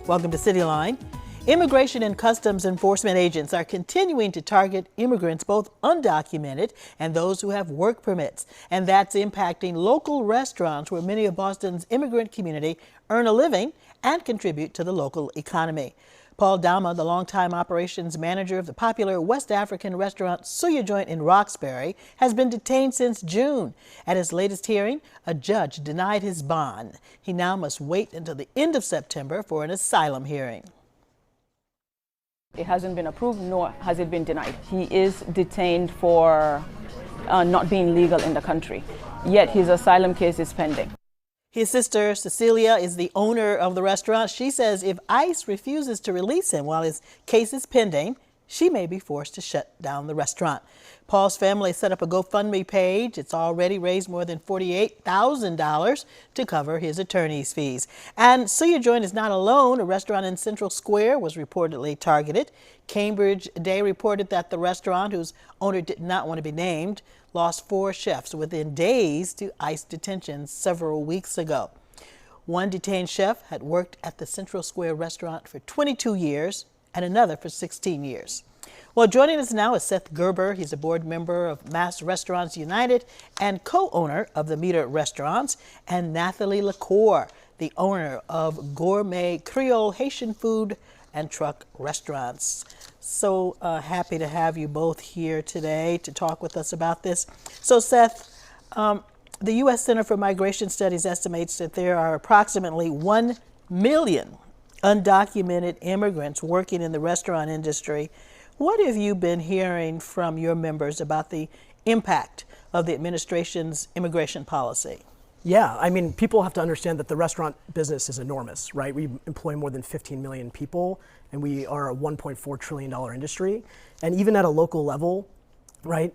Welcome to Cityline. Immigration and Customs Enforcement agents are continuing to target immigrants, both undocumented and those who have work permits. And that's impacting local restaurants where many of Boston's immigrant community earn a living and contribute to the local economy. Paul Dama, the longtime operations manager of the popular West African restaurant Suya Joint in Roxbury, has been detained since June. At his latest hearing, a judge denied his bond. He now must wait until the end of September for an asylum hearing. It hasn't been approved, nor has it been denied. He is detained for not being legal in the country, yet his asylum case is pending. His sister, Cecilia, is the owner of the restaurant. She says if ICE refuses to release him while his case is pending, she may be forced to shut down the restaurant. Paul's family set up a GoFundMe page. It's already raised more than $48,000 to cover his attorney's fees. And Suya Joint is not alone. A restaurant in Central Square was reportedly targeted. Cambridge Day reported that the restaurant, whose owner did not want to be named, lost 4 chefs within days to ICE detention several weeks ago. One detained chef had worked at the Central Square restaurant for 22 years and another for 16 years. Well, joining us now is Seth Gerber. He's a board member of Mass Restaurants United and co-owner of the Meter Restaurants, and Nathalie LaCour, the owner of Gourmet Creole Haitian Food and Truck Restaurants. So happy to have you both here today to talk with us about this. So Seth, the U.S. Center for Migration Studies estimates that there are approximately 1 million undocumented immigrants working in the restaurant industry. What have you been hearing from your members about the impact of the administration's immigration policy? Yeah, I mean, people have to understand that the restaurant business is enormous, right? We employ more than 15 million people, and we are a $1.4 trillion industry. And even at a local level, right,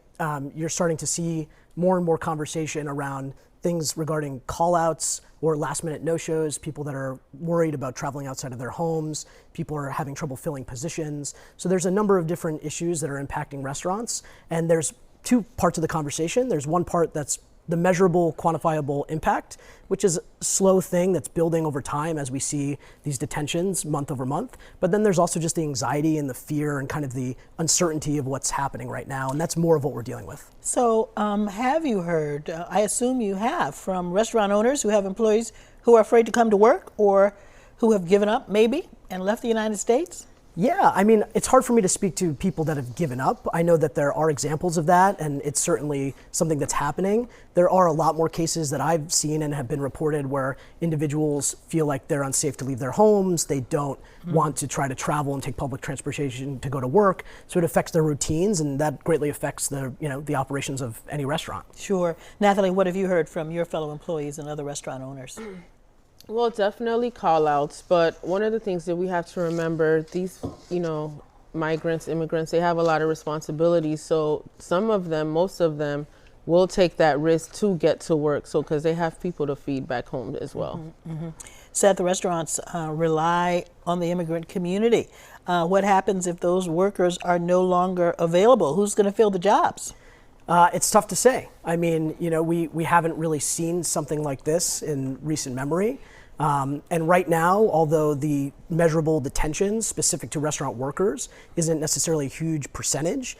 you're starting to see more and more conversation around things regarding call-outs or last-minute no-shows, people that are worried about traveling outside of their homes, people are having trouble filling positions. So there's a number of different issues that are impacting restaurants, and there's 2 parts of the conversation. There's one part that's the measurable, quantifiable impact, which is a slow thing that's building over time as we see these detentions month over month. But then there's also just the anxiety and the fear and kind of the uncertainty of what's happening right now, and that's more of what we're dealing with. So have you heard, I assume you have, from restaurant owners who have employees who are afraid to come to work or who have given up maybe and left the United States? Yeah, I mean, it's hard for me to speak to people that have given up. I know that there are examples of that, and it's certainly something that's happening. There are a lot more cases that I've seen and have been reported where individuals feel like they're unsafe to leave their homes. They don't want to try to travel and take public transportation to go to work. So it affects their routines, and that greatly affects the operations of any restaurant. Sure. Nathalie, what have you heard from your fellow employees and other restaurant owners? Well, definitely call outs, but one of the things that we have to remember, these, migrants, immigrants, they have a lot of responsibilities. So some of them, most of them, will take that risk to get to work. So because they have people to feed back home as well. Seth, the restaurants rely on the immigrant community. What happens if those workers are no longer available? Who's going to fill the jobs? It's tough to say. I mean, we haven't really seen something like this in recent memory. And right now, although the measurable detention specific to restaurant workers isn't necessarily a huge percentage,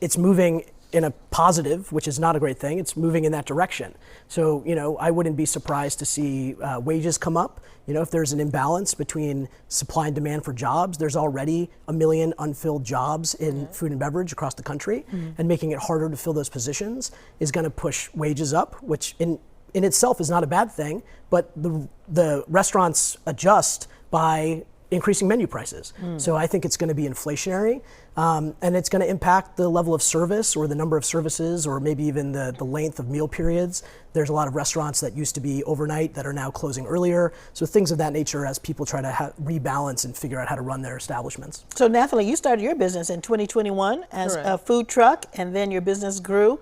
it's moving in a positive, which is not a great thing. It's moving in that direction. So, I wouldn't be surprised to see wages come up. If there's an imbalance between supply and demand for jobs, there's already 1 million unfilled jobs in food and beverage across the country, and making it harder to fill those positions is going to push wages up, which in itself is not a bad thing, but the restaurants adjust by increasing menu prices. So I think it's going to be inflationary, and it's going to impact the level of service or the number of services or maybe even the length of meal periods. There's a lot of restaurants that used to be overnight that are now closing earlier. So things of that nature as people try to rebalance and figure out how to run their establishments. So Nathalie, you started your business in 2021 as Correct. a food truck, and then your business grew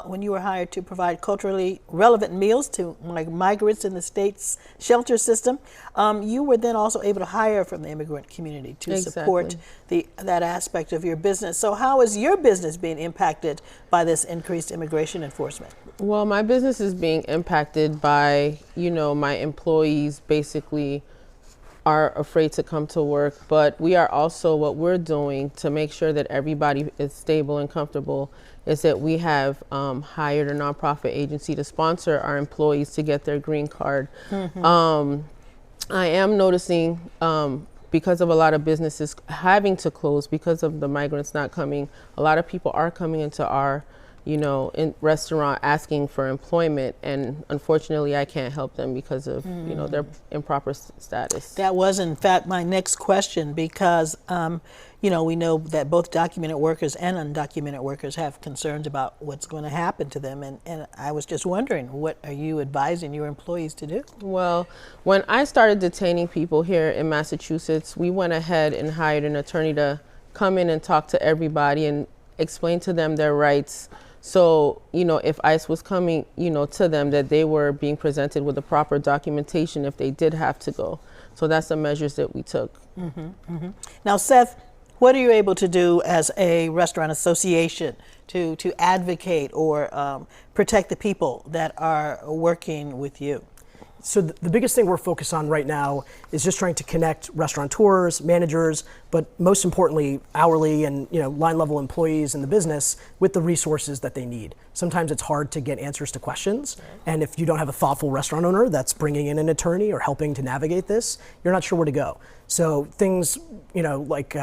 when you were hired to provide culturally relevant meals to migrants in the state's shelter system. You were then also able to hire from the immigrant community to support that aspect of your business. So how is your business being impacted by this increased immigration enforcement? Well, my business is being impacted by, my employees basically are afraid to come to work. But we are also, what we're doing to make sure that everybody is stable and comfortable is that we have hired a nonprofit agency to sponsor our employees to get their green card. I am noticing because of a lot of businesses having to close because of the migrants not coming, a lot of people are coming into our in restaurant asking for employment, and unfortunately I can't help them because of their improper status. That was in fact my next question, because we know that both documented workers and undocumented workers have concerns about what's going to happen to them, and I was just wondering, what are you advising your employees to do? Well, when I started detaining people here in Massachusetts, we went ahead and hired an attorney to come in and talk to everybody and explain to them their rights. So, if ICE was coming, to them, that they were being presented with the proper documentation if they did have to go. So that's the measures that we took. Now, Seth, what are you able to do as a restaurant association to advocate or protect the people that are working with you? So the biggest thing we're focused on right now is just trying to connect restaurateurs, managers, but most importantly, hourly and line level employees in the business with the resources that they need. Sometimes it's hard to get answers to questions, and if you don't have a thoughtful restaurant owner that's bringing in an attorney or helping to navigate this, you're not sure where to go. So things, like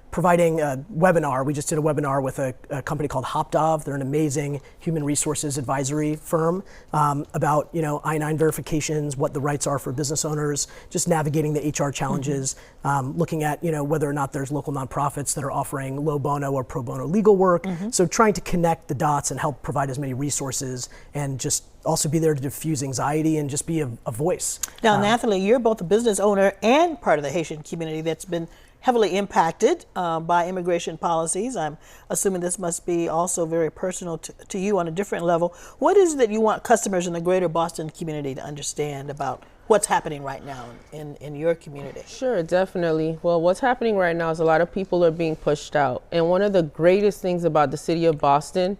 providing a webinar. We just did a webinar with a company called Hopdov. They're an amazing human resources advisory firm about I-9 verifications, what the rights are for business owners, just navigating the HR challenges, looking at whether or not there's local nonprofits that are offering low bono or pro bono legal work. So trying to connect the dots and help provide as many resources, and just also be there to diffuse anxiety and just be a voice. Now, Nathalie, you're both a business owner and part of the Haitian community that's been heavily impacted by immigration policies. I'm assuming this must be also very personal to you on a different level. What is it that you want customers in the greater Boston community to understand about what's happening right now in your community? Sure, definitely. Well, what's happening right now is a lot of people are being pushed out. And one of the greatest things about the city of Boston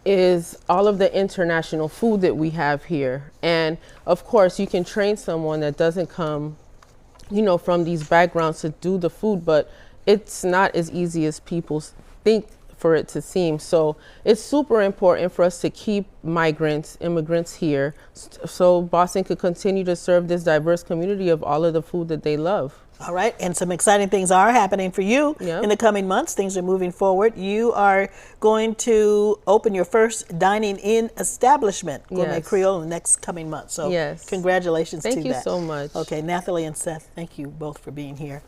is all of the international food that we have here. And of course, you can train someone that doesn't come from these backgrounds to do the food, but it's not as easy as people think for it to seem. So it's super important for us to keep immigrants here, so Boston could continue to serve this diverse community of all of the food that they love. All right, and some exciting things are happening for you in the coming months. Things are moving forward. You are going to open your first dining-in establishment, Gourmet Creole, in the next coming months. So congratulations to that. Thank you so much. Okay, Nathalie and Seth, thank you both for being here.